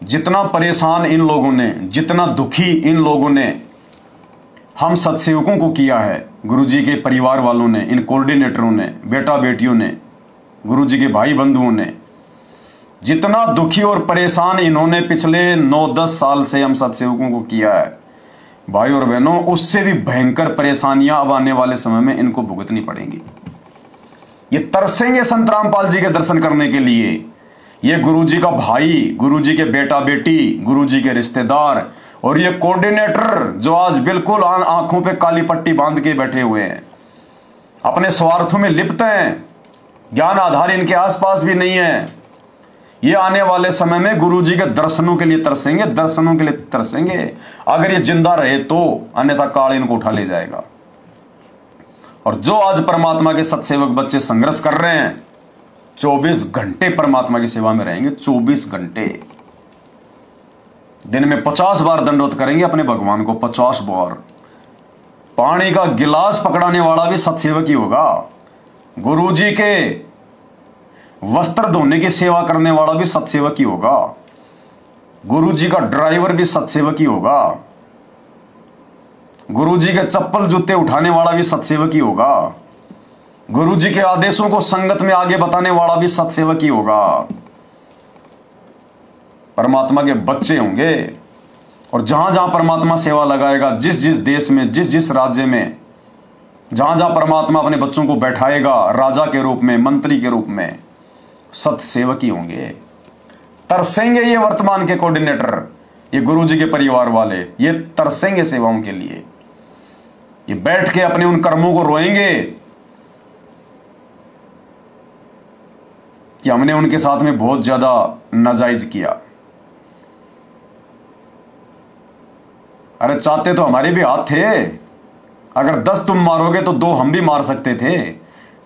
जितना परेशान इन लोगों ने, जितना दुखी इन लोगों ने हम सत्सेवकों को किया है, गुरुजी के परिवार वालों ने, इन कोऑर्डिनेटरों ने, बेटा बेटियों ने, गुरुजी के भाई बंधुओं ने, जितना दुखी और परेशान इन्होंने पिछले 9-10 साल से हम सत्सेवकों को किया है भाई और बहनों, उससे भी भयंकर परेशानियां अब आने वाले समय में इनको भुगतनी पड़ेंगी। ये तरसेंगे संत रामपाल जी के दर्शन करने के लिए। ये गुरुजी का भाई, गुरुजी के बेटा बेटी, गुरुजी के रिश्तेदार और ये कोऑर्डिनेटर जो आज बिल्कुल आंखों पे काली पट्टी बांध के बैठे हुए हैं, अपने स्वार्थों में लिप्त हैं, ज्ञान आधार इनके आसपास भी नहीं है। ये आने वाले समय में गुरुजी के दर्शनों के लिए तरसेंगे, दर्शनों के लिए तरसेंगे। अगर ये जिंदा रहे तो, अन्यथा काल इनको उठा ले जाएगा। और जो आज परमात्मा के सत्सेवक बच्चे संघर्ष कर रहे हैं, 24 घंटे परमात्मा की सेवा में रहेंगे, 24 घंटे। दिन में 50 बार दंडवत करेंगे अपने भगवान को, 50 बार। पानी का गिलास पकड़ाने वाला भी सत्सेवक ही होगा। गुरुजी के वस्त्र धोने की सेवा करने वाला भी सत्सेवक ही होगा। गुरुजी का ड्राइवर भी सत्सेवक ही होगा। गुरुजी के चप्पल जूते उठाने वाला भी सत्सेवक ही होगा। गुरुजी के आदेशों को संगत में आगे बताने वाला भी सत्सेवक ही होगा। परमात्मा के बच्चे होंगे। और जहां जहां परमात्मा सेवा लगाएगा, जिस जिस देश में, जिस जिस राज्य में, जहां जहां परमात्मा अपने बच्चों को बैठाएगा, राजा के रूप में, मंत्री के रूप में, सत्सेवक ही होंगे। तरसेंगे ये वर्तमान के कोऑर्डिनेटर, ये गुरुजी के परिवार वाले, ये तरसेंगे सेवाओं के लिए। ये बैठ के अपने उन कर्मों को रोएंगे कि हमने उनके साथ में बहुत ज्यादा नाजायज किया। अरे चाहते तो हमारे भी हाथ थे। अगर 10 तुम मारोगे तो 2 हम भी मार सकते थे।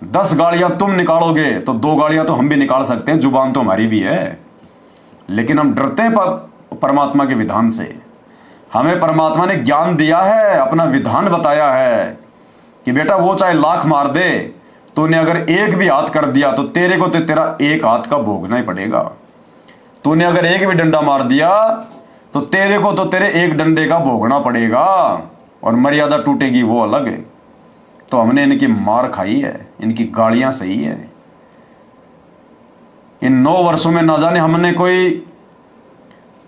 10 गाड़ियां तुम निकालोगे तो 2 गाड़ियां तो हम भी निकाल सकते हैं। जुबान तो हमारी भी है, लेकिन हम डरते हैं परमात्मा के विधान से। हमें परमात्मा ने ज्ञान दिया है, अपना विधान बताया है कि बेटा वो चाहे लाख मार दे, तूने अगर एक भी हाथ कर दिया तो तेरे को तो तेरा एक हाथ का भोगना ही पड़ेगा। तूने अगर एक भी डंडा मार दिया तो तेरे को तो तेरे एक डंडे का भोगना पड़ेगा, और मर्यादा टूटेगी वो अलग है। तो हमने इनकी मार खाई है, इनकी गालियां सही है। इन 9 वर्षों में ना जाने हमने कोई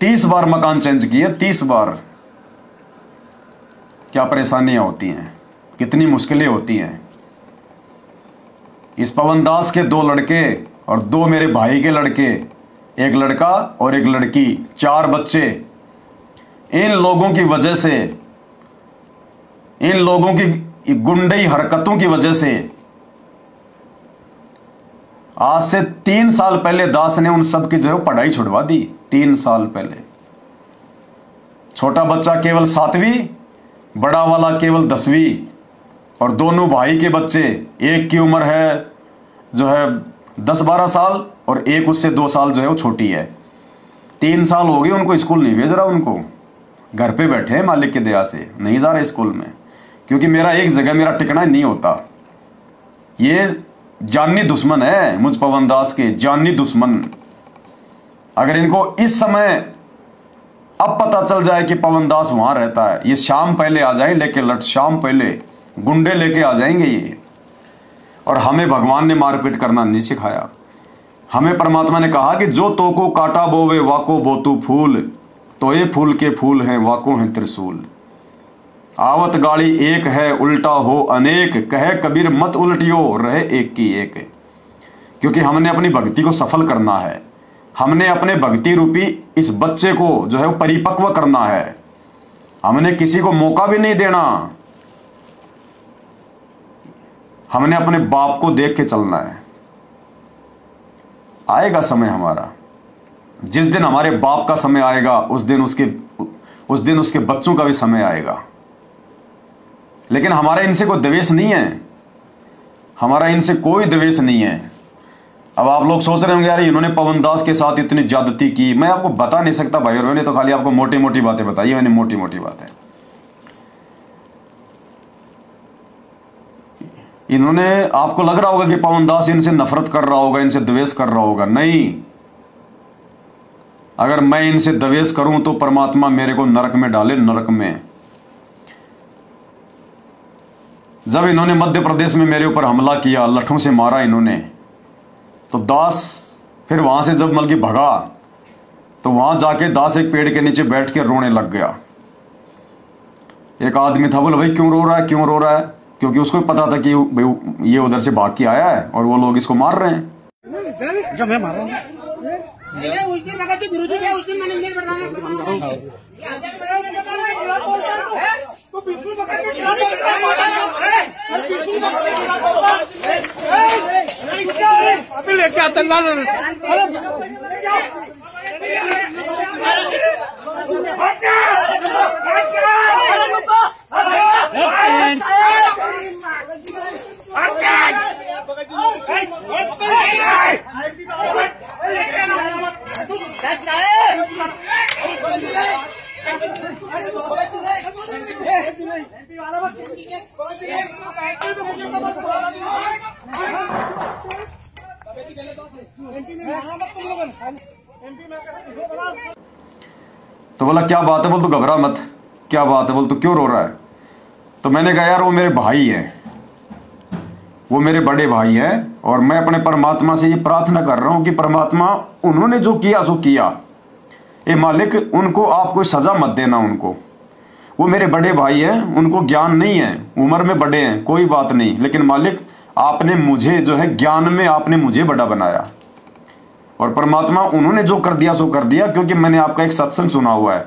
30 बार मकान चेंज किए, 30 बार। क्या परेशानियां होती हैं, कितनी मुश्किलें होती हैं। इस पवन दास के 2 लड़के और 2 मेरे भाई के लड़के, एक लड़का और एक लड़की, 4 बच्चे। इन लोगों की वजह से, इन लोगों की गुंडई हरकतों की वजह से आज से 3 साल पहले दास ने उन सब की जो है पढ़ाई छुड़वा दी। 3 साल पहले छोटा बच्चा केवल 7वीं, बड़ा वाला केवल 10वीं, और दोनों भाई के बच्चे, एक की उम्र है जो है 10-12 साल और एक उससे 2 साल जो है वो छोटी है। 3 साल हो गए उनको स्कूल नहीं भेज रहा, उनको घर पे बैठे हैं मालिक की दया से, नहीं जा रहे स्कूल में, क्योंकि मेरा एक जगह मेरा टिकना नहीं होता। ये जानी दुश्मन है मुझ पवन दास के, जानी दुश्मन। अगर इनको इस समय अब पता चल जाए कि पवन दास वहां रहता है, ये शाम पहले आ जाए लेके लट, शाम पहले गुंडे लेके आ जाएंगे ये। और हमें भगवान ने मारपीट करना नहीं सिखाया। हमें परमात्मा ने कहा कि जो तो को काटा बोवे वाको बोतु फूल, तो ये फूल के फूल हैं वाको हैं त्रिशूल। आवत गाड़ी एक है उल्टा हो अनेक, कहे कबीर मत उल्टियो रहे एक की एक। क्योंकि हमने अपनी भक्ति को सफल करना है, हमने अपने भक्ति रूपी इस बच्चे को जो है वो परिपक्व करना है। हमने किसी को मौका भी नहीं देना, हमने अपने बाप को देख के चलना है। आएगा समय हमारा, जिस दिन हमारे बाप का समय आएगा उस दिन उसके बच्चों का भी समय आएगा। लेकिन हमारा इनसे कोई द्वेष नहीं है, हमारा इनसे कोई द्वेष नहीं है। अब आप लोग सोच रहे होंगे यार इन्होंने पवन दास के साथ इतनी ज्यादती की। मैं आपको बता नहीं सकता भाई, और मैंने तो खाली आपको मोटी मोटी बातें बताई, मैंने मोटी मोटी बातें। इन्होंने, आपको लग रहा होगा कि पवन दास इनसे नफरत कर रहा होगा, इनसे द्वेष कर रहा होगा। नहीं, अगर मैं इनसे द्वेष करूं तो परमात्मा मेरे को नरक में डाले, नरक में। जब इन्होंने मध्य प्रदेश में मेरे ऊपर हमला किया, लठों से मारा इन्होंने, तो दास फिर वहां से जब मलकी भगा तो वहां जाके दास एक पेड़ के नीचे बैठ के रोने लग गया। एक आदमी था, बोला भाई क्यों रो रहा है, क्यों रो रहा है? क्योंकि उसको पता था कि ये उधर से भाग के आया है और वो लोग इसको मार रहे हैं। जब मैं मार रहा हूँ लेके आतंकवाद तो बोला क्या बात है? बोल तो घबरा मत, क्या बात है? बोल तो क्यों रो रहा है? तो मैंने कहा यार वो मेरे भाई है, वो मेरे बड़े भाई है, और मैं अपने परमात्मा से ये प्रार्थना कर रहा हूं कि परमात्मा उन्होंने जो किया सो किया, ए मालिक उनको आप कोई सजा मत देना उनको। वो मेरे बड़े भाई हैं, उनको ज्ञान नहीं है, उम्र में बड़े हैं, कोई बात नहीं, लेकिन मालिक आपने मुझे जो है ज्ञान में आपने मुझे बड़ा बनाया, और परमात्मा उन्होंने जो कर दिया सो कर दिया। क्योंकि मैंने आपका एक सत्संग सुना हुआ है,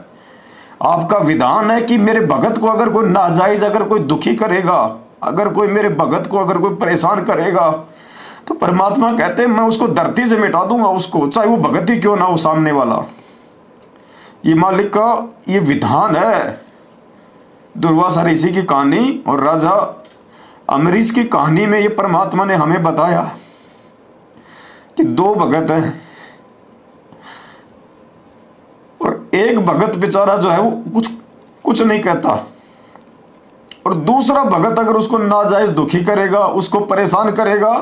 आपका विधान है कि मेरे भगत को अगर कोई नाजायज अगर कोई दुखी करेगा, अगर कोई मेरे भगत को अगर कोई परेशान करेगा, तो परमात्मा कहते हैं मैं उसको धरती से मिटा दूंगा उसको, चाहे वो भगत ही क्यों ना हो सामने वाला। ये मालिक का ये विधान है। दुर्वासा ऋषि की कहानी और राजा अम्बरीश की कहानी में ये परमात्मा ने हमें बताया कि दो भगत हैं और एक भगत बेचारा जो है वो कुछ नहीं कहता, और दूसरा भगत अगर उसको नाजायज दुखी करेगा, उसको परेशान करेगा,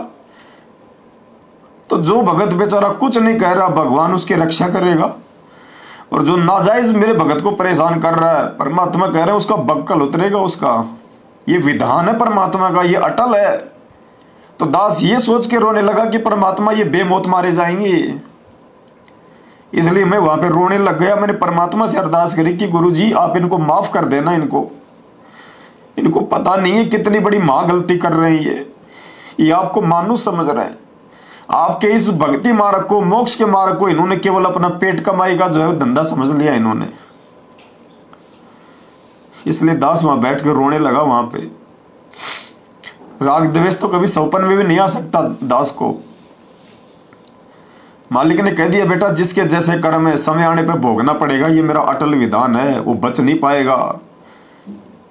तो जो भगत बेचारा कुछ नहीं कह रहा भगवान उसकी रक्षा करेगा, और जो नाजायज मेरे भगत को परेशान कर रहा है परमात्मा कह रहे हैं उसका बक्कल उतरेगा उसका। ये विधान है परमात्मा का, ये अटल है। तो दास ये सोच के रोने लगा कि परमात्मा ये बेमौत मारे जाएंगे, इसलिए मैं वहां पे रोने लग गया। मैंने परमात्मा से अरदास करी कि गुरुजी आप इनको माफ कर देना, इनको पता नहीं है कितनी बड़ी मां गलती कर रहे हैं, ये आपको मानुष समझ रहे हैं। आपके इस भक्ति मार्ग को, मोक्ष के मार्ग को इन्होंने केवल अपना पेट कमाई का जो है धंधा समझ लिया इन्होंने। इसलिए दास वहां बैठ कर रोने लगा। वहां पे राग द्वेष तो कभी सौपन में भी नहीं आ सकता दास को। मालिक ने कह दिया बेटा जिसके जैसे कर्म है समय आने पर भोगना पड़ेगा, ये मेरा अटल विधान है, वो बच नहीं पाएगा।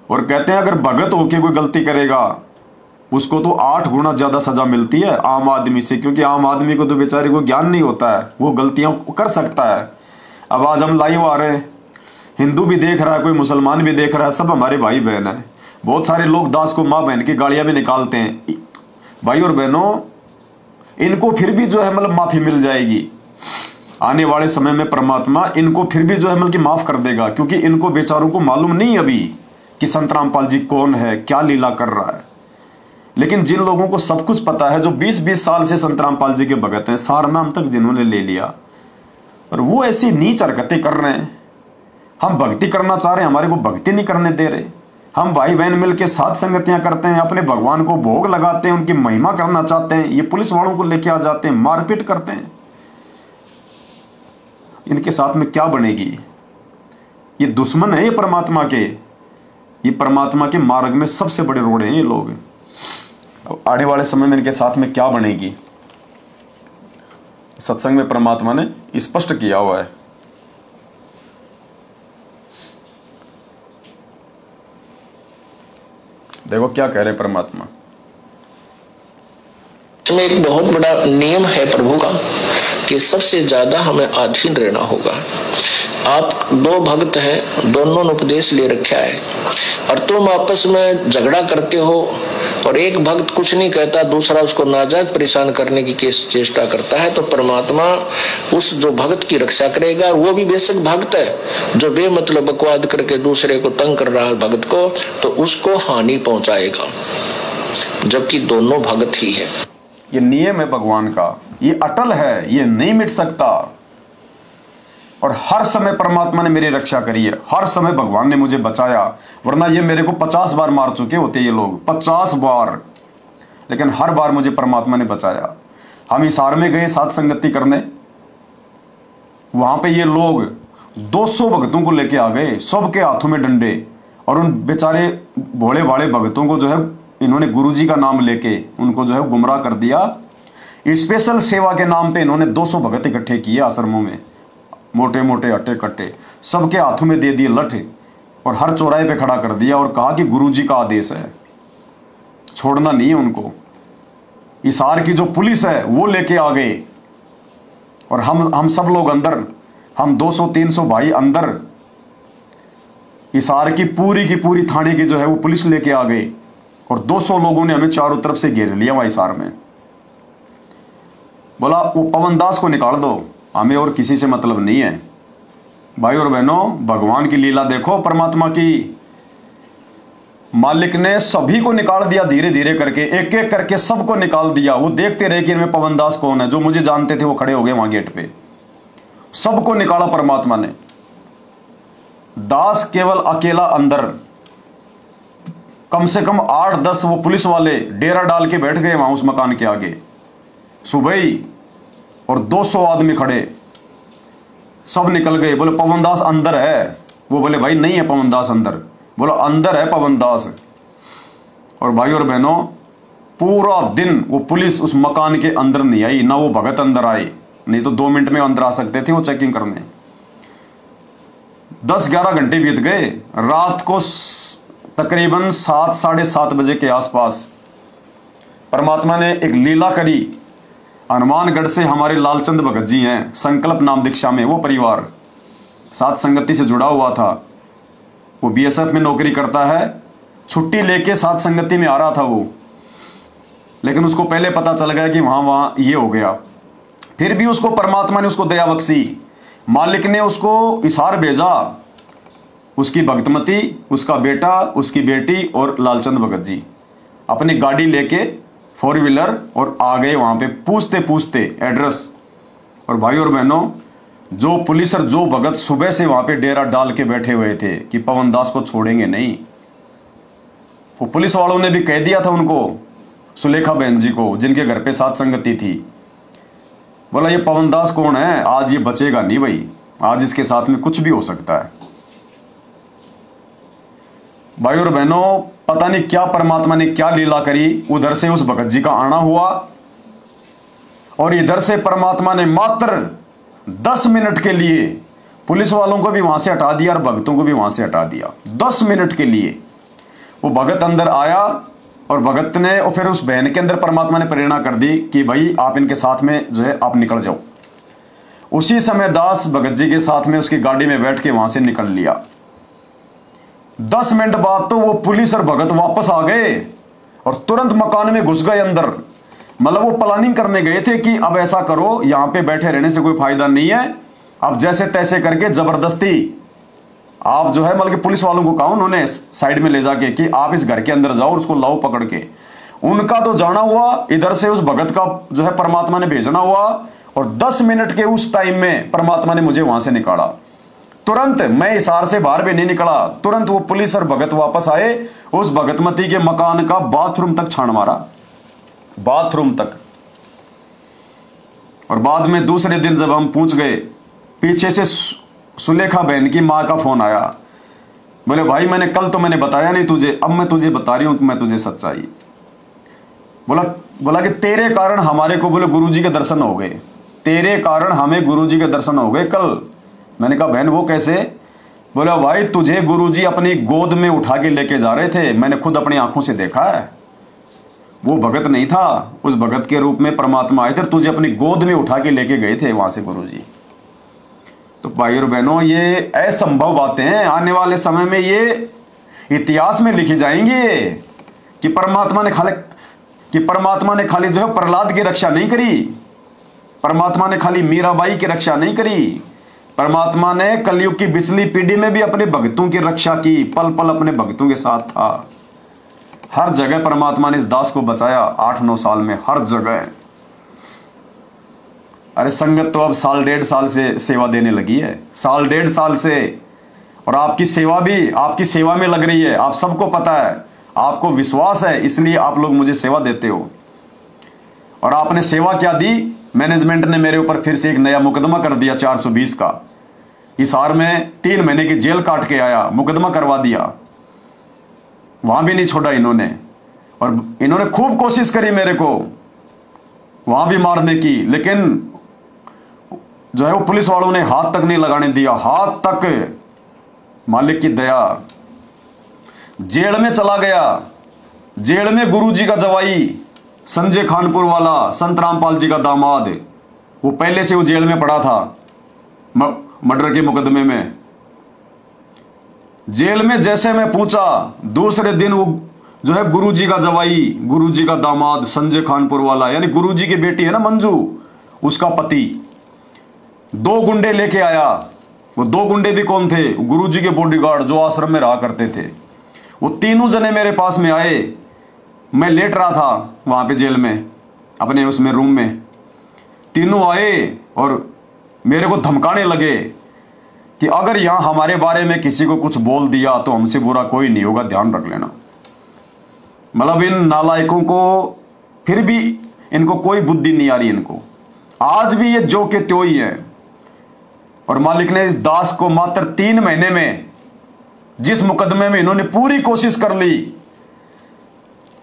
और कहते हैं अगर भगत होके कोई गलती करेगा उसको तो 8 गुना ज्यादा सजा मिलती है आम आदमी से, क्योंकि आम आदमी को तो बेचारे को ज्ञान नहीं होता है, वो गलतियां कर सकता है। अब आज हम लाइव आ रहे हैं, हिंदू भी देख रहा है, कोई मुसलमान भी देख रहा है, सब हमारे भाई बहन है। बहुत सारे लोग दास को माँ बहन की गालियां भी निकालते हैं। भाई और बहनों, इनको फिर भी जो है मतलब माफी मिल जाएगी आने वाले समय में। परमात्मा इनको फिर भी जो है मतलब माफ कर देगा, क्योंकि इनको बेचारों को मालूम नहीं अभी कि संत रामपाल जी कौन है, क्या लीला कर रहा है। लेकिन जिन लोगों को सब कुछ पता है, जो 20-20 साल से संत रामपाल जी के भगत हैं, सार नाम तक जिन्होंने ले लिया, और वो ऐसी नीच हरकतें कर रहे हैं। हम भक्ति करना चाह रहे हैं, हमारे को भक्ति नहीं करने दे रहे। हम भाई बहन मिलकर साथ संगतियां करते हैं, अपने भगवान को भोग लगाते हैं, उनकी महिमा करना चाहते हैं, ये पुलिस वालों को लेके आ जाते हैं, मारपीट करते हैं। इनके साथ में क्या बनेगी? ये दुश्मन है ये परमात्मा के, ये परमात्मा के मार्ग में सबसे बड़े रोड़े हैं ये लोग। आने वाले समय में इनके साथ में क्या बनेगी, सत्संग में परमात्मा ने स्पष्ट किया हुआ है। देखो क्या कह रहे परमात्मा। इसमें एक बहुत बड़ा नियम है प्रभु का कि सबसे ज्यादा हमें अधीन रहना होगा। आप 2 भक्त हैं, दोनों ने उपदेश ले रखा है, और तुम आपस में झगड़ा करते हो, और एक भक्त कुछ नहीं कहता, दूसरा उसको नाजायज परेशान करने की चेष्टा करता है, तो परमात्मा उस जो भक्त की रक्षा करेगा। वो भी बेशक भक्त है, जो बेमतलब बकवाद करके दूसरे को तंग कर रहा है भक्त को, तो उसको हानि पहुंचाएगा, जबकि दोनों भक्त ही है। ये नियम है भगवान का, ये अटल है, ये नहीं मिट सकता। और हर समय परमात्मा ने मेरी रक्षा करी है, हर समय भगवान ने मुझे बचाया, वरना ये मेरे को 50 बार मार चुके होते ये लोग, 50 बार, लेकिन हर बार मुझे परमात्मा ने बचाया। हम हिसार में गए साथ संगति करने, वहां पे ये लोग 200 भक्तों को लेके आ गए, सबके हाथों में डंडे, और उन बेचारे भोले भाले भक्तों को जो है इन्होंने गुरुजी का नाम लेके उनको जो है गुमराह कर दिया। स्पेशल सेवा के नाम पे इन्होंने 200 भगत इकट्ठे किए आश्रमों में, मोटे मोटे हट्टे कट्टे, सबके हाथों में दे दिए लठ और हर चौराहे पे खड़ा कर दिया और कहा कि गुरुजी का आदेश है, छोड़ना नहीं है उनको। हिसार की जो पुलिस है वो लेके आ गए और हम सब लोग अंदर, हम 200-300 भाई अंदर, हिसार की पूरी थाने की जो है वो पुलिस लेके आ गए और 200 लोगों ने हमें चारों तरफ से घेर लिया वहां हिसार में। बोला वो पवन दास को निकाल दो, हमें और किसी से मतलब नहीं है। भाई और बहनों, भगवान की लीला देखो, परमात्मा की। मालिक ने सभी को निकाल दिया, धीरे धीरे करके, एक एक करके सबको निकाल दिया। वो देखते रहे कि इनमें पवन दास कौन है, जो मुझे जानते थे वो खड़े हो गए वहां गेट पे, सबको निकाला परमात्मा ने। दास केवल अकेला अंदर, कम से कम 8-10 वो पुलिस वाले डेरा डाल के बैठ गए वहां उस मकान के आगे सुबह ही, और 200 आदमी खड़े, सब निकल गए। बोले पवन दास अंदर है, वो बोले भाई नहीं है पवन दास अंदर, बोला अंदर है पवन दास। और भाई और बहनों, पूरा दिन वो पुलिस उस मकान के अंदर नहीं आई, ना वो भगत अंदर आए, नहीं तो 2 मिनट में अंदर आ सकते थे वो चेकिंग करने। 10-11 घंटे बीत गए। रात को तकरीबन 7-7:30 बजे के आसपास परमात्मा ने एक लीला करी। हनुमानगढ़ से हमारे लालचंद भगत जी हैं, संकल्प नाम दीक्षा में, वो परिवार साथ संगति से जुड़ा हुआ था। वो बीएसएफ में नौकरी करता है, छुट्टी लेके साथ संगति में आ रहा था वो, लेकिन उसको पहले पता चल गया कि वहां ये हो गया। फिर भी उसको परमात्मा ने उसको दया बख्शी, मालिक ने उसको हिसार भेजा। उसकी भक्तमती, उसका बेटा, उसकी बेटी और लालचंद भगत जी अपनी गाड़ी लेके 4 व्हीलर और आ गए वहां पे, पूछते पूछते एड्रेस। और भाई और बहनों, जो पुलिस और जो भगत सुबह से वहां पे डेरा डाल के बैठे हुए थे कि पवन दास को छोड़ेंगे नहीं, वो पुलिस वालों ने भी कह दिया था उनको, सुलेखा बहन जी को, जिनके घर पे साथ संगति थी, बोला ये पवन दास कौन है, आज ये बचेगा नहीं भाई, आज इसके साथ में कुछ भी हो सकता है। भाई और बहनों, पता नहीं क्या परमात्मा ने क्या लीला करी, उधर से उस भगत जी का आना हुआ और इधर से परमात्मा ने मात्र 10 मिनट के लिए पुलिस वालों को भी वहां से हटा दिया और भक्तों को भी वहां से हटा दिया। 10 मिनट के लिए वो भगत अंदर आया और भगत ने, और फिर उस बहन के अंदर परमात्मा ने प्रेरणा कर दी कि भाई आप इनके साथ में जो है आप निकल जाओ। उसी समय दास भगत जी के साथ में उसकी गाड़ी में बैठ के वहां से निकल लिया। 10 मिनट बाद तो वो पुलिस और भगत वापस आ गए और तुरंत मकान में घुस गए अंदर। मतलब वो प्लानिंग करने गए थे कि अब ऐसा करो, यहां पे बैठे रहने से कोई फायदा नहीं है, अब जैसे तैसे करके जबरदस्ती आप जो है, मतलब कि पुलिस वालों को कहा उन्होंने साइड में ले जाके कि आप इस घर के अंदर जाओ और उसको लाओ पकड़ के। उनका तो जाना हुआ, इधर से उस भगत का जो है परमात्मा ने भेजना हुआ और 10 मिनट के उस टाइम में परमात्मा ने मुझे वहां से निकाला। तुरंत मैं हिसार से बाहर भी नहीं निकला, तुरंत वो पुलिस और भगत वापस आए, उस भगतमती के मकान का बाथरूम तक छान मारा, बाथरूम तक। और बाद में दूसरे दिन जब हम पहुंच गए, पीछे से सुलेखा बहन की मां का फोन आया, बोले भाई मैंने कल तो मैंने बताया नहीं तुझे, अब मैं तुझे बता रही हूं कि मैं तुझे सच्चाई। बोला कि तेरे कारण हमारे को, बोले गुरुजी के दर्शन हो गए, तेरे कारण हमें गुरुजी के दर्शन हो गए कल। मैंने कहा बहन वो कैसे? बोला भाई तुझे गुरुजी अपनी गोद में उठा के लेके जा रहे थे, मैंने खुद अपनी आंखों से देखा है। वो भगत नहीं था, उस भगत के रूप में परमात्मा आए थे, तुझे अपनी गोद में उठा के लेके गए थे वहां से गुरुजी। तो भाई और बहनों, ये असंभव बातें हैं, आने वाले समय में ये इतिहास में लिखी जाएंगी कि परमात्मा ने खाली जो है प्रहलाद की रक्षा नहीं करी, परमात्मा ने खाली मीराबाई की रक्षा नहीं करी, परमात्मा ने कलयुग की पिछली पीढ़ी में भी अपने भक्तों की रक्षा की, पल पल अपने भक्तों के साथ था। हर जगह परमात्मा ने इस दास को बचाया 8-9 साल में, हर जगह। अरे संगत तो अब 1.5 साल से सेवा देने लगी है, 1.5 साल से, और आपकी सेवा भी आपकी सेवा में लग रही है। आप सबको पता है, आपको विश्वास है, इसलिए आप लोग मुझे सेवा देते हो। और आपने सेवा क्या दी? मैनेजमेंट ने मेरे ऊपर फिर से एक नया मुकदमा कर दिया 420 का। हिसार में 3 महीने की जेल काट के आया, मुकदमा करवा दिया, वहां भी नहीं छोड़ा इन्होंने। और इन्होंने खूब कोशिश करी मेरे को वहां भी मारने की, लेकिन जो है वो पुलिस वालों ने हाथ तक नहीं लगाने दिया, हाथ तक। मालिक की दया। जेल में चला गया, जेल में गुरुजी का जवाई संजय खानपुर वाला, संत रामपाल जी का दामाद, वो पहले से वो जेल में पड़ा था मर्डर के मुकदमे में। जेल में जैसे मैं पूछा, दूसरे दिन वो जो है गुरुजी का जवाई, गुरुजी का दामाद संजय खानपुर वाला, यानी गुरुजी की बेटी है ना मंजू, उसका पति 2 गुंडे लेके आया। वो 2 गुंडे भी कौन थे? गुरुजी के बॉडीगार्ड जो आश्रम में रहा करते थे। वो तीनों जने मेरे पास में आए। मैं लेट रहा था वहां पे जेल में, अपने उसमें रूम में। तीनों आए और मेरे को धमकाने लगे कि अगर यहां हमारे बारे में किसी को कुछ बोल दिया तो हमसे बुरा कोई नहीं होगा, ध्यान रख लेना। मतलब इन नालायकों को फिर भी इनको कोई बुद्धि नहीं आ रही इनको, आज भी ये जो के त्यों ही है। और मालिक ने इस दास को मात्र 3 महीने में, जिस मुकदमे में इन्होंने पूरी कोशिश कर ली,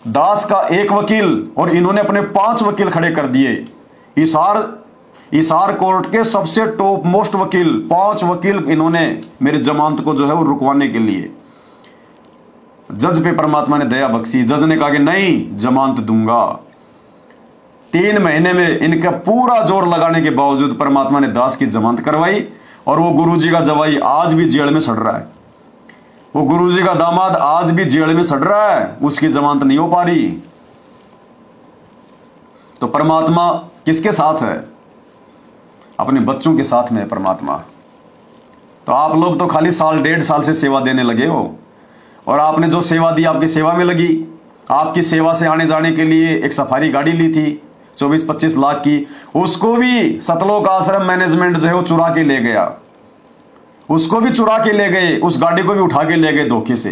दास का 1 वकील और इन्होंने अपने 5 वकील खड़े कर दिए। हिसार कोर्ट के सबसे टॉप मोस्ट वकील, 5 वकील इन्होंने मेरी जमानत को जो है वो रुकवाने के लिए। जज पे परमात्मा ने दया बख्शी, जज ने कहा कि नहीं, जमानत दूंगा। 3 महीने में इनका पूरा जोर लगाने के बावजूद परमात्मा ने दास की जमानत करवाई। और वो गुरुजी का जवाई आज भी जेल में सड़ रहा है, वो गुरुजी का दामाद आज भी जेल में सड़ रहा है, उसकी जमानत नहीं हो पा रही। तो परमात्मा किसके साथ है? अपने बच्चों के साथ में है परमात्मा। तो आप लोग तो खाली 1.5 साल से सेवा देने लगे हो, और आपने जो सेवा दी आपकी सेवा में लगी। आपकी सेवा से आने जाने के लिए एक सफारी गाड़ी ली थी 24-25 लाख की, उसको भी सतलोक आश्रम मैनेजमेंट जो है वो चुरा के ले गया, उसको भी चुरा के ले गए, उस गाड़ी को भी उठा के ले गए धोखे से।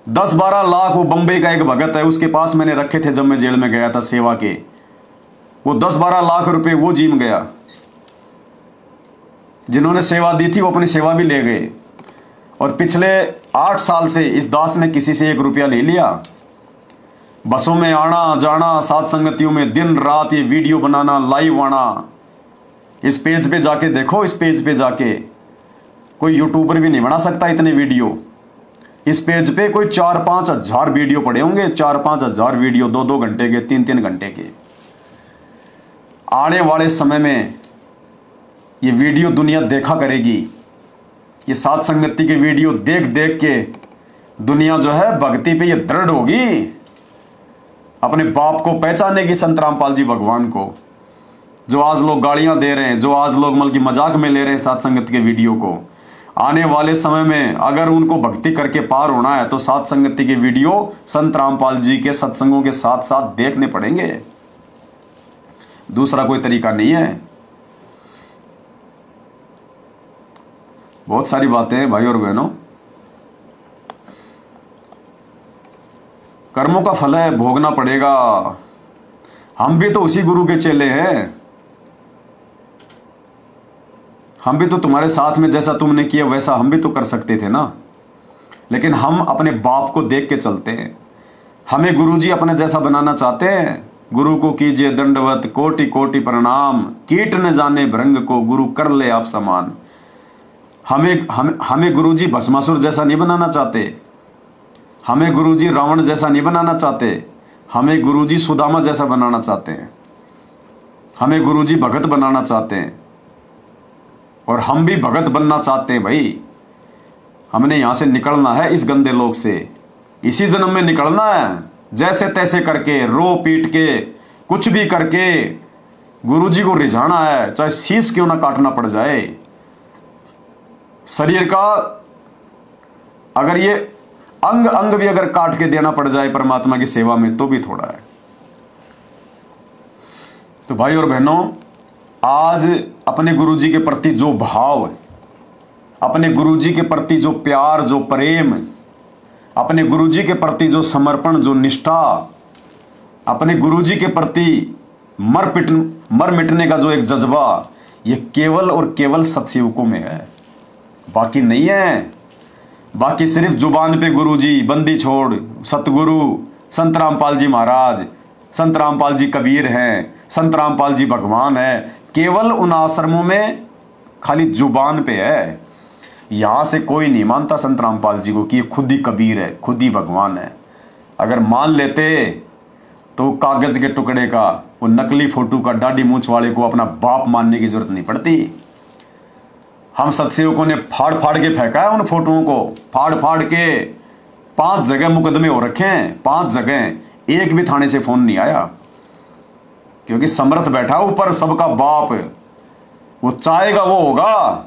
10-12 लाख वो बंबई का एक भगत है, उसके पास मैंने रखे थे जब मैं जेल में गया था सेवा के। वो 10-12 लाख रुपए वो जीम गया। जिन्होंने सेवा दी थी वो अपनी सेवा भी ले गए। और पिछले 8 साल से इस दास ने किसी से 1 रुपया ले लिया। बसों में आना जाना, साथ संगतियों में दिन रात ये वीडियो बनाना, लाइव आना। इस पेज पे जाके देखो, इस पेज पे जाके कोई यूट्यूबर भी नहीं बना सकता इतने वीडियो। इस पेज पे कोई 4-5 हजार वीडियो पड़े होंगे, 4-5 हजार वीडियो 2-2 घंटे के, 3-3 घंटे के। आने वाले समय में ये वीडियो दुनिया देखा करेगी। ये साथ संगति की वीडियो देख देख के दुनिया जो है भक्ति पे ये दृढ़ होगी, अपने बाप को पहचानेगी, संत रामपाल जी भगवान को। जो आज लोग गालियां दे रहे हैं, जो आज लोग मतलब की मजाक में ले रहे हैं साथ संगत के वीडियो को, आने वाले समय में अगर उनको भक्ति करके पार होना है तो साथ संगति के वीडियो संत रामपाल जी के सत्संगों के साथ साथ देखने पड़ेंगे। दूसरा कोई तरीका नहीं है। बहुत सारी बातें हैं भाई और बहनों। कर्मों का फल है, भोगना पड़ेगा। हम भी तो उसी गुरु के चेले हैं। हम भी तो तुम्हारे साथ में जैसा तुमने किया वैसा हम भी तो कर सकते थे ना, लेकिन हम अपने बाप को देख के चलते हैं। हमें गुरुजी अपने जैसा बनाना चाहते हैं। गुरु को कीजिए दंडवत, कोटि कोटि प्रणाम, कीट न जाने भृंग को गुरु कर ले आप समान। हमें गुरुजी भस्मासुर जैसा नहीं बनाना चाहते, हमें गुरुजी रावण जैसा नहीं बनाना चाहते, हमें गुरुजी सुदामा जैसा बनाना चाहते हैं, हमें गुरुजी भगत बनाना चाहते हैं। और हम भी भगत बनना चाहते हैं भाई। हमने यहां से निकलना है इस गंदे लोक से। इसी जन्म में निकलना है, जैसे तैसे करके, रो पीट के, कुछ भी करके गुरुजी को रिझाना है, चाहे शीश क्यों ना काटना पड़ जाए। शरीर का अगर ये अंग अंग भी अगर काट के देना पड़ जाए परमात्मा की सेवा में तो भी थोड़ा है। तो भाई और बहनों, आज अपने गुरुजी के प्रति जो भाव, अपने गुरुजी के प्रति जो प्यार, जो प्रेम, अपने गुरुजी के प्रति जो समर्पण, जो निष्ठा, अपने गुरुजी के प्रति मर मिटने का जो एक जज्बा, ये केवल और केवल सत्सेवकों में है, बाकी नहीं है। बाकी सिर्फ जुबान पे गुरुजी, बंदी छोड़, सतगुरु, संत रामपाल जी महाराज, संत रामपाल जी कबीर हैं, संत रामपाल जी भगवान है, केवल उन आश्रमों में खाली जुबान पे है। यहां से कोई नहीं मानता संत रामपाल जी को कि ये खुद ही कबीर है, खुद ही भगवान है। अगर मान लेते तो कागज के टुकड़े का, वो नकली फोटो का, दाढ़ी मूंछ वाले को अपना बाप मानने की जरूरत नहीं पड़ती। हम सत्सेवकों ने फाड़ फाड़ के फेंका है उन फोटोओं को, फाड़ फाड़ के 5 जगह मुकदमे हो रखे हैं, 5 जगह, एक भी थाने से फोन नहीं आया, क्योंकि समर्थ बैठा ऊपर, सबका बाप, वो चाहेगा वो होगा।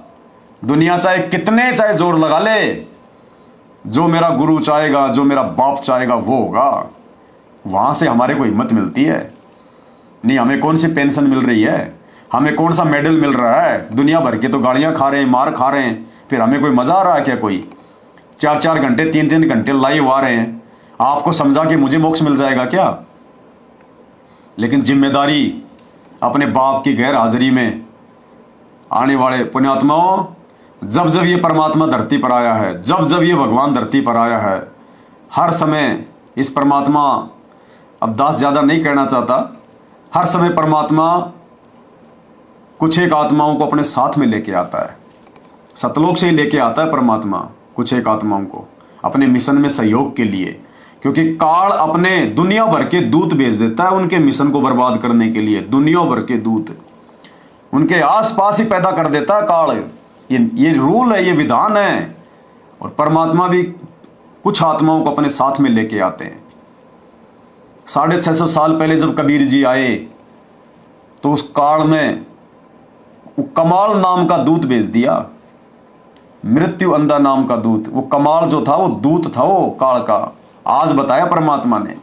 दुनिया चाहे कितने चाहे जोर लगा ले, जो मेरा गुरु चाहेगा, जो मेरा बाप चाहेगा वो होगा। वहां से हमारे को हिम्मत मिलती है। नहीं, हमें कौन सी पेंशन मिल रही है, हमें कौन सा मेडल मिल रहा है, दुनिया भर के तो गालियां खा रहे हैं, मार खा रहे हैं, फिर हमें कोई मजा आ रहा है क्या? कोई 4-4 घंटे 3-3 घंटे लाइव आ रहे हैं, आपको समझा कि मुझे मोक्ष मिल जाएगा क्या? लेकिन जिम्मेदारी अपने बाप की गैर हाजिरी में आने वाले पुण्यात्माओं, जब जब ये परमात्मा धरती पर आया है, जब जब ये भगवान धरती पर आया है, हर समय इस परमात्मा, अब दास ज्यादा नहीं कहना चाहता, हर समय परमात्मा कुछ एक आत्माओं को अपने साथ में लेके आता है। सतलोक से ही लेके आता है परमात्मा कुछ एक आत्माओं को अपने मिशन में सहयोग के लिए, क्योंकि काल अपने दुनिया भर के दूत भेज देता है उनके मिशन को बर्बाद करने के लिए। दुनिया भर के दूत उनके आसपास ही पैदा कर देता है काल। ये रूल है, ये विधान है। और परमात्मा भी कुछ आत्माओं को अपने साथ में लेके आते हैं। 650 साल पहले जब कबीर जी आए तो उस काल में कमाल नाम का दूत भेज दिया, मृत्यु अंधा नाम का दूत। वो कमाल जो था वो दूत था वो काल का, आज बताया परमात्मा ने।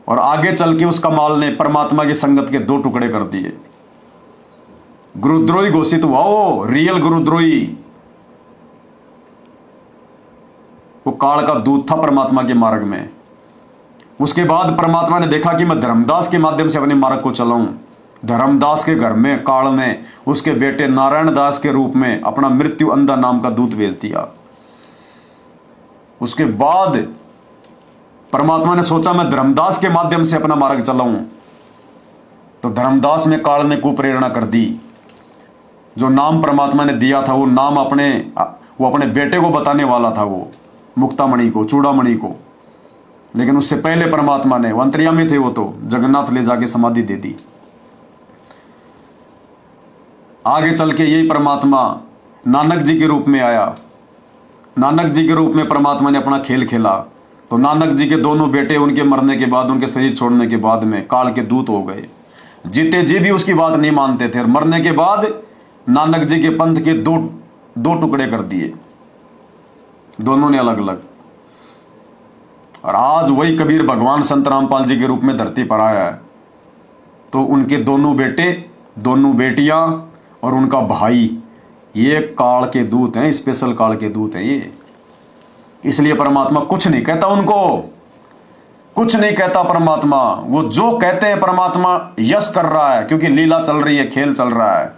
और आगे चल के उस कमाल ने परमात्मा की संगत के 2 टुकड़े कर दिए। गुरुद्रोही घोषित हुआ वो, रियल गुरुद्रोही। वो काल का दूत था परमात्मा के मार्ग में। उसके बाद परमात्मा ने देखा कि मैं धर्मदास के माध्यम से अपने मार्ग को चलाऊं। धर्मदास के घर में काल ने उसके बेटे नारायण दास के रूप में अपना मृत्यु अंधा नाम का दूत भेज दिया। उसके बाद परमात्मा ने सोचा मैं धर्मदास के माध्यम से अपना मार्ग चलाऊं, तो धर्मदास में काल ने कुप्रेरणा कर दी। जो नाम परमात्मा ने दिया था वो नाम वो अपने बेटे को बताने वाला था, वो मुक्तामणि को, चूड़ामणि को। लेकिन उससे पहले परमात्मा ने, वो अंतर्यामी थे, वो तो जगन्नाथ ले जाके समाधि दे दी। आगे चल के यही परमात्मा नानक जी के रूप में आया। नानक जी के रूप में परमात्मा ने अपना खेल खेला। तो नानक जी के दोनों बेटे उनके मरने के बाद, उनके शरीर छोड़ने के बाद में काल के दूत हो गए। जीते जी भी उसकी बात नहीं मानते थे, और मरने के बाद नानक जी के पंथ के दो टुकड़े कर दिए, दोनों ने अलग अलग। और आज वही कबीर भगवान संत रामपाल जी के रूप में धरती पर आया है। तो उनके दोनों बेटे, दोनों बेटियां और उनका भाई, ये काल के दूत हैं, स्पेशल काल के दूत हैं ये। इसलिए परमात्मा कुछ नहीं कहता उनको, कुछ नहीं कहता परमात्मा। वो जो कहते हैं परमात्मा यश कर रहा है, क्योंकि लीला चल रही है, खेल चल रहा है।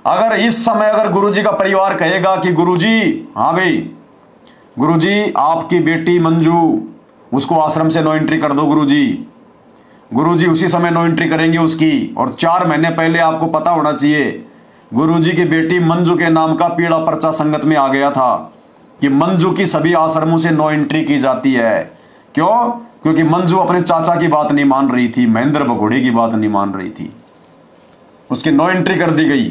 अगर इस समय अगर गुरुजी का परिवार कहेगा कि गुरुजी, हाँ भाई गुरुजी आपकी बेटी मंजू, उसको आश्रम से नो एंट्री कर दो गुरुजी, गुरुजी उसी समय नो एंट्री करेंगे उसकी। और 4 महीने पहले आपको पता होना चाहिए गुरुजी की बेटी मंजू के नाम का पीड़ा पर्चा संगत में आ गया था कि मंजू की सभी आश्रमों से नो एंट्री की जाती है। क्यों? क्योंकि मंजू अपने चाचा की बात नहीं मान रही थी, महेंद्र भगोड़े की बात नहीं मान रही थी, उसकी नो एंट्री कर दी गई।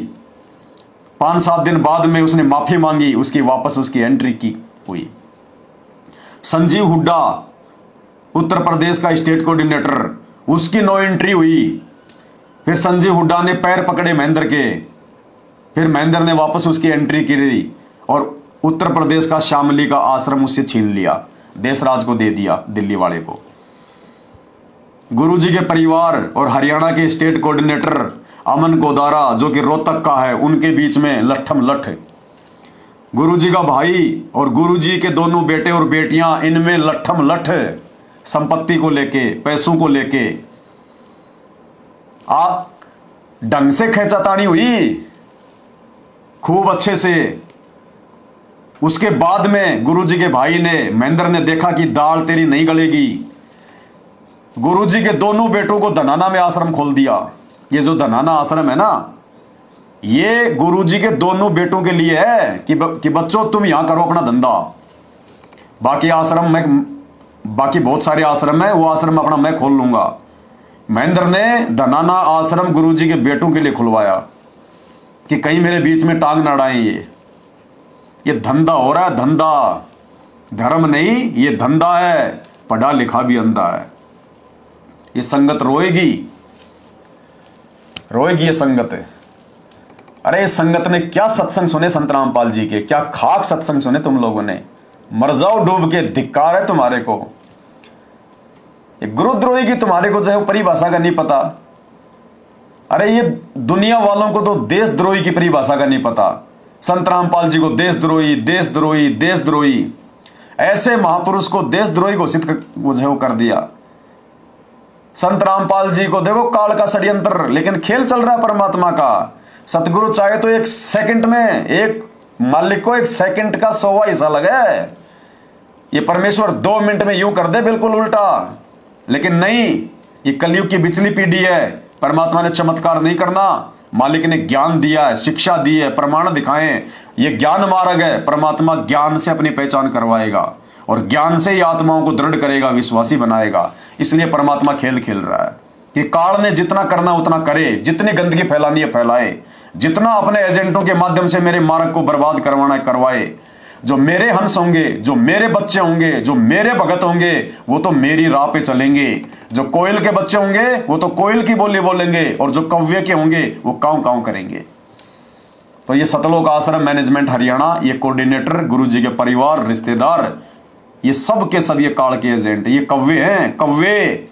5-7 दिन बाद में उसने माफी मांगी, उसकी वापस उसकी एंट्री की हुई। संजीव हुड्डा उत्तर प्रदेश का स्टेट कोऑर्डिनेटर, उसकी नो एंट्री हुई। फिर संजीव हुड्डा ने पैर पकड़े महेंद्र के, फिर महेंद्र ने वापस उसकी एंट्री की और उत्तर प्रदेश का शामली का आश्रम उससे छीन लिया, देशराज को दे दिया, दिल्ली वाले को। गुरुजी के परिवार और हरियाणा के स्टेट कोऑर्डिनेटर अमन गोदारा जो कि रोहतक का है, उनके बीच में लट्ठम लठ। गुरुजी का भाई और गुरुजी के दोनों बेटे और बेटियां, इनमें लट्ठम लठ, संपत्ति को लेके, पैसों को लेके ढंग से खेचातानी हुई खूब अच्छे से। उसके बाद में गुरुजी के भाई ने, महेंद्र ने देखा कि दाल तेरी नहीं गलेगी, गुरुजी के दोनों बेटों को धनाना में आश्रम खोल दिया। ये जो धनाना आश्रम है ना, ये गुरुजी के दोनों बेटों के लिए है कि बच्चों तुम यहां करो अपना धंधा, बाकी आश्रम में, बाकी बहुत सारे आश्रम है, वो आश्रम अपना मैं खोल लूंगा। महेंद्र ने धनाना आश्रम गुरुजी के बेटों के लिए खुलवाया कि कहीं मेरे बीच में टांग न अड़ाएं। ये धंधा हो रहा है, धंधा, धर्म नहीं, ये धंधा है, पढ़ा लिखा भी अंधा है। ये संगत रोएगी, रोएगी ये संगत है। अरे इस संगत ने क्या सत्संग सुने संत रामपाल जी के, क्या खाक सत्संग सुने तुम लोगों ने, मर जाओ डूब के, धिक्कार है तुम्हारे को। ये गुरुद्रोही की तुम्हारे को जो है परिभाषा का नहीं पता। अरे ये दुनिया वालों को तो देशद्रोही की परिभाषा का नहीं पता। संत रामपाल जी को देशद्रोही, देशद्रोही, देशद्रोही, ऐसे महापुरुष को देशद्रोही घोषित कर दिया। संत रामपाल जी को देखो काल का षड्यंत्र, लेकिन खेल चल रहा है परमात्मा का। सतगुरु चाहे तो एक सेकंड में, एक मालिक को एक सेकंड का 100वां हिस्सा लगे, ये परमेश्वर 2 मिनट में यूं कर दे बिल्कुल उल्टा। लेकिन नहीं, ये कलयुग की बिचली पीढ़ी है। परमात्मा ने चमत्कार नहीं करना, मालिक ने ज्ञान दिया है, शिक्षा दी है, प्रमाण दिखाएं। ये ज्ञान मार्ग है, परमात्मा ज्ञान से अपनी पहचान करवाएगा और ज्ञान से ही आत्माओं को दृढ़ करेगा, विश्वासी बनाएगा। इसलिए परमात्मा खेल खेल रहा है कि काल ने जितना करना उतना करे, जितनी गंदगी फैलानी है फैलाए, जितना अपने एजेंटों के माध्यम से मेरे मार्ग को बर्बाद करवाना है करवाए। जो मेरे हंस होंगे, जो मेरे बच्चे होंगे, जो मेरे भगत होंगे, वो तो मेरी राह पे चलेंगे। जो कोयल के बच्चे होंगे वो तो कोयल की बोली बोलेंगे, और जो कव्वे के होंगे वो काऊ काऊ करेंगे। तो ये सतलोक आश्रम मैनेजमेंट हरियाणा, ये कोऑर्डिनेटर, गुरुजी के परिवार, रिश्तेदार, ये सब के सब ये काल के एजेंट, ये कव्वे हैं, कव्वे।